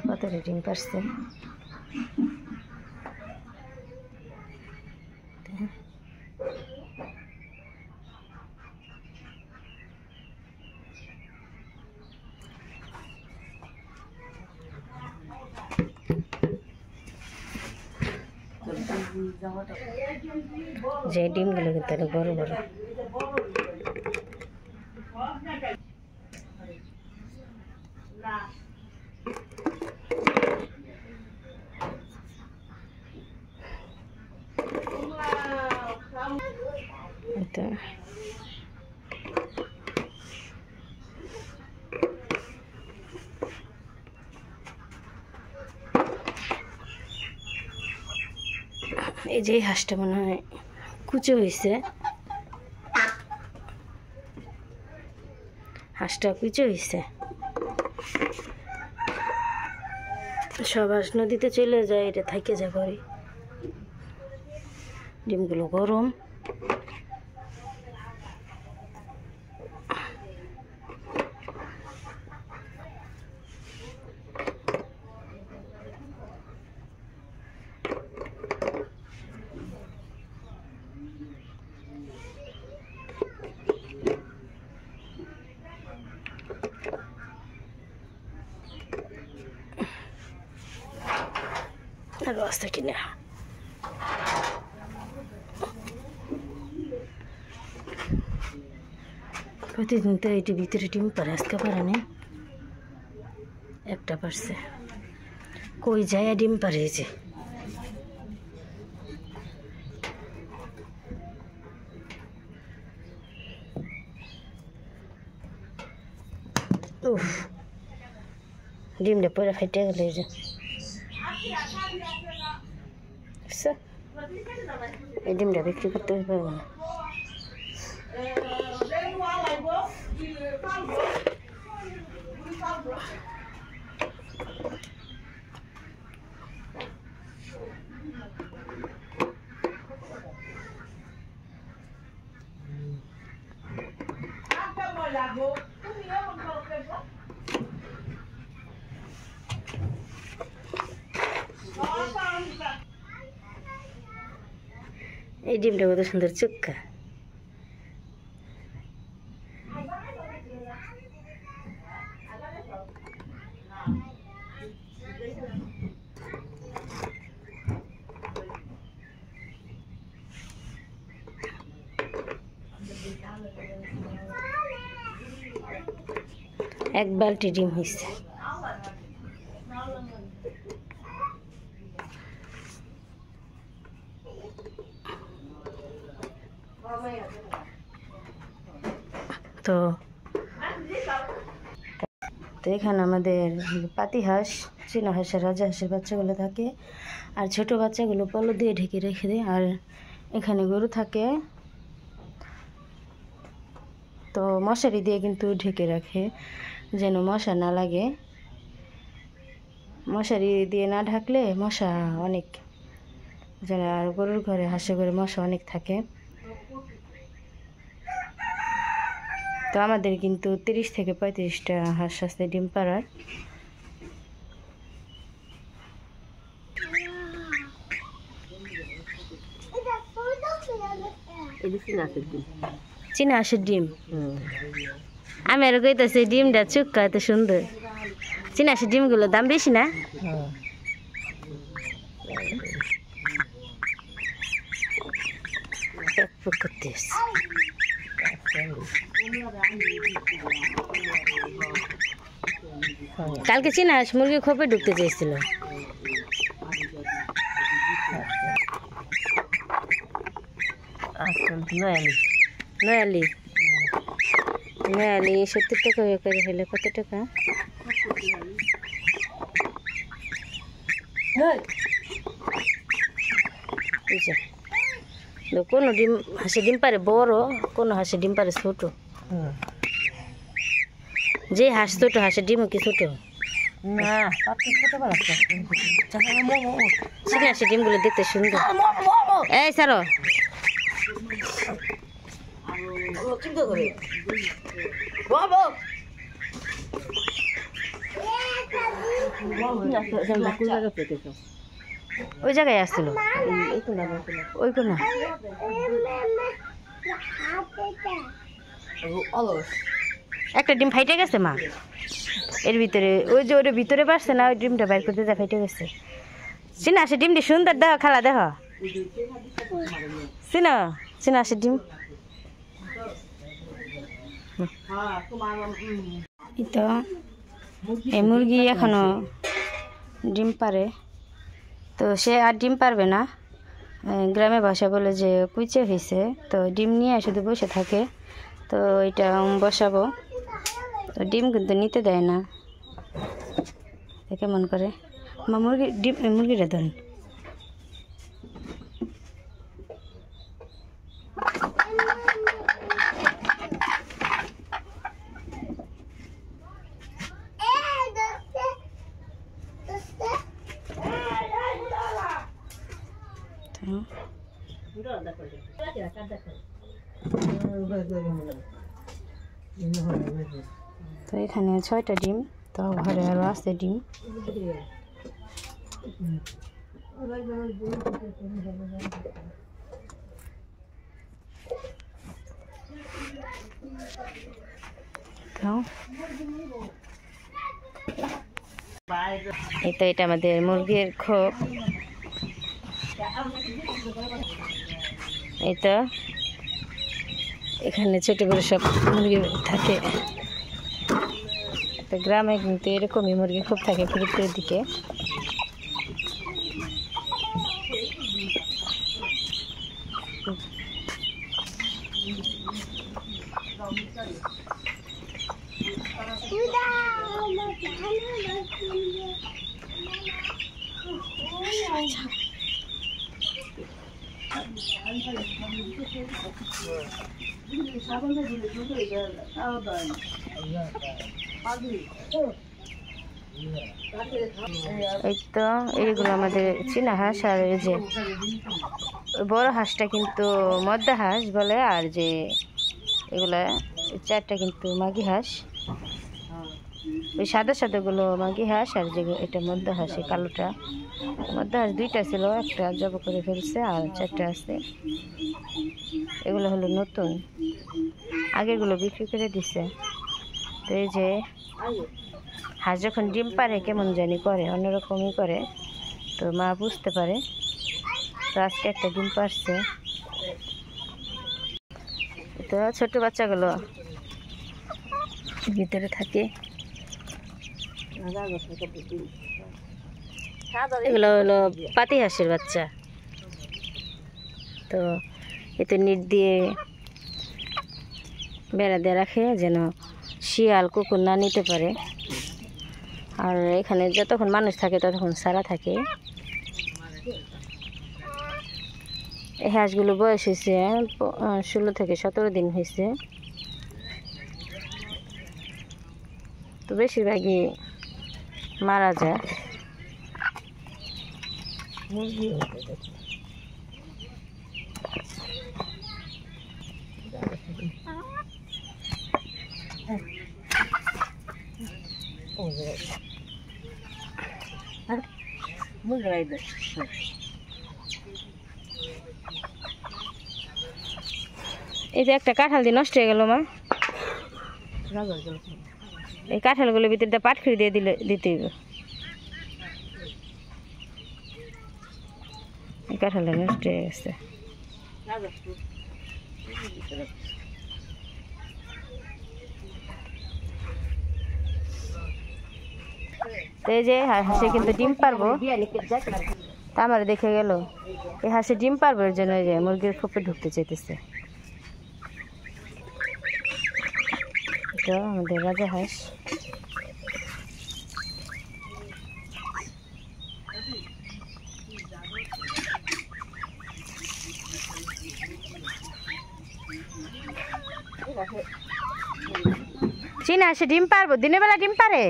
কত রেটিং পারছে যে ডিমগুলো কিন্তু অনেক বড় বড়। এই যে হাঁসটা মনে হয় কুচো হয়েছে, হাঁসটা কুচো হয়েছে। সব হাঁস নদীতে চলে যায়, এটা থাকে যায় ঘরে। ডিমগুলো গরম। রাস্তা কিনে প্রতিদিন তো এটি ভিতরে ডিম পারে, আজকে পারে না, একটা পারছে। কই যায় ডিম পারে যে উফ, ডিমটা পরে ফেটে গেল। এই যে এই ডিমটা বিক্রি করতে পারবো না। এই ডিমটা কত সুন্দর চুক্কা। এক বালতি ডিম হয়েছে। তো এখানে আমাদের পাতি হাঁস, চীনা হাঁসের, রাজা হাঁসের বাচ্চাগুলো থাকে, আর ছোট বাচ্চাগুলো পলো দিয়ে ঢেকে রেখে দেয়। আর এখানে গরু থাকে, তো মশারি দিয়ে কিন্তু ঢেকে রাখে যেন মশা না লাগে। মশারি দিয়ে না ঢাকলে মশা অনেক, যেন আর গরুর ঘরে, হাঁসের ঘরে মশা অনেক থাকে। তো আমাদের কিন্তু 30 থেকে 35টা হাঁস আছে ডিম পাড়ার। চীনা হাঁসের ডিম, আমি আর কইতাছি ডিমটা চুক্কা এত সুন্দর। চীনা হাঁসের ডিমগুলোর দাম বেশি না? কালকে চীনা হাঁস মুরগি খোপে ঢুকতে চেয়েছিল। নয়ালি 70 টাকা করে হলে কত টাকা? কোনো ডিম হাঁসের ডিম পারে বড়, কোনো হাঁসের ডিম পারে ছোট। যে হাঁস ছোট, হাঁসের ডিমও কি ছোট? না, হাঁসের ডিমগুলো দেখতে সুন্দর। এই সারো ওই জায়গায় আসছিল ওই কোনা একটা ডিম ফাইটে গেছে মা এর ভিতরে ওই যে ওর ভিতরে পারছে না ওই ডিমটা বাইর করতে যা ফাইটে গেছে চিনা সে ডিমটি সুন্দর দেখ খালা দেখ চিনা চিনা সে ডিম তো এই মুরগি এখনো ডিম পারে তো সে আর ডিম পারবে না গ্রামে ভাষা বলে যে কুইচে হয়েছে তো ডিম নিয়ে শুধু বসে থাকে তো এটা বসাবো তো ডিম কিন্তু নিতে দেয় না কেমন করে মা মুরগি ডিম মুরগিটা ধরুন তো এখানে 6টা ডিম তো ঘরে আরো আছে ডিম এই তো এটা আমাদের মুরগির খোপ এই তো এখানে ছোট বড় সব মুরগি থাকে তো গ্রামে কিন্তু এরকমই মুরগি খুব থাকে ফরিদপুরের দিকে এই তো এইগুলো আমাদের চীনা হাঁস আর এই যে বড় হাঁসটা কিন্তু মদ্দা হাঁস বলে আর যে এগুলা 4টা কিন্তু মাগি হাঁস ওই সাদা সাদাগুলো মাগি হাঁস আর যে এটা মদ্দা হাঁস এই কালোটা মদ্দা হাঁস 2টা ছিল একটা জব করে ফেলছে আর 4টা আছে এগুলো হলো নতুন আগেগুলো বিক্রি করে দিছে তো এই যে হাঁস যখন ডিম পারে কেমন জানি করে অন্যরকমই করে তো মা বুঝতে পারে তো আজকে একটা ডিম পারছে তো ছোট বাচ্চাগুলো ভিতরে থাকে এগুলো হলো পাতি হাঁসের বাচ্চা তো এতে নেট দিয়ে বেড়া দিয়ে রাখে যেন শিয়াল কুকুর না নিতে পারে আর এখানে যতক্ষণ মানুষ থাকে ততক্ষণ সারা থাকে এই হাঁসগুলো বয়স হয়েছে 16 থেকে 17 দিন হয়েছে তো বেশিরভাগই মারা যায় এই যে একটা কাঁঠাল দিয়ে নষ্ট হয়ে গেল মা এই কাঁঠালগুলোর ভিতরে পাটখড়ি দিয়ে দিতে হবে এই কাঁঠালটা নষ্ট হয়ে গেছে তো এই যে হাঁসে কিন্তু ডিম পারবো তা আমার দেখে গেল এই হাঁসে ডিম পারবো এর জন্য যে মুরগির খোপে ঢুকতে চাইতেছে তো আমাদের রাজা হাঁস চীনা হাঁসে ডিম পারবো দিনের বেলা ডিম পারে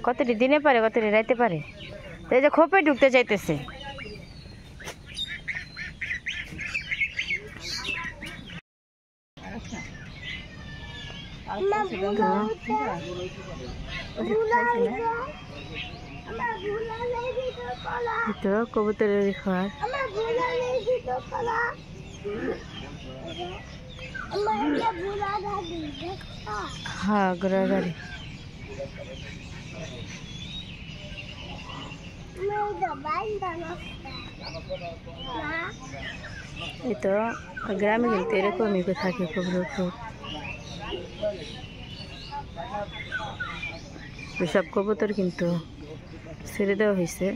কতটি দিনে পারে কতটি রাইতে পারে তো এই যে খোপে ঢুকতে চাইতেছে তো কবুতরের ঘর। হ্যাঁ, ঘোড়ার গাড়ি। এই তো গ্রামে কিন্তু এরকমই থাকে খুব। সব কবুতর কিন্তু ছেড়ে দেওয়া হয়েছে।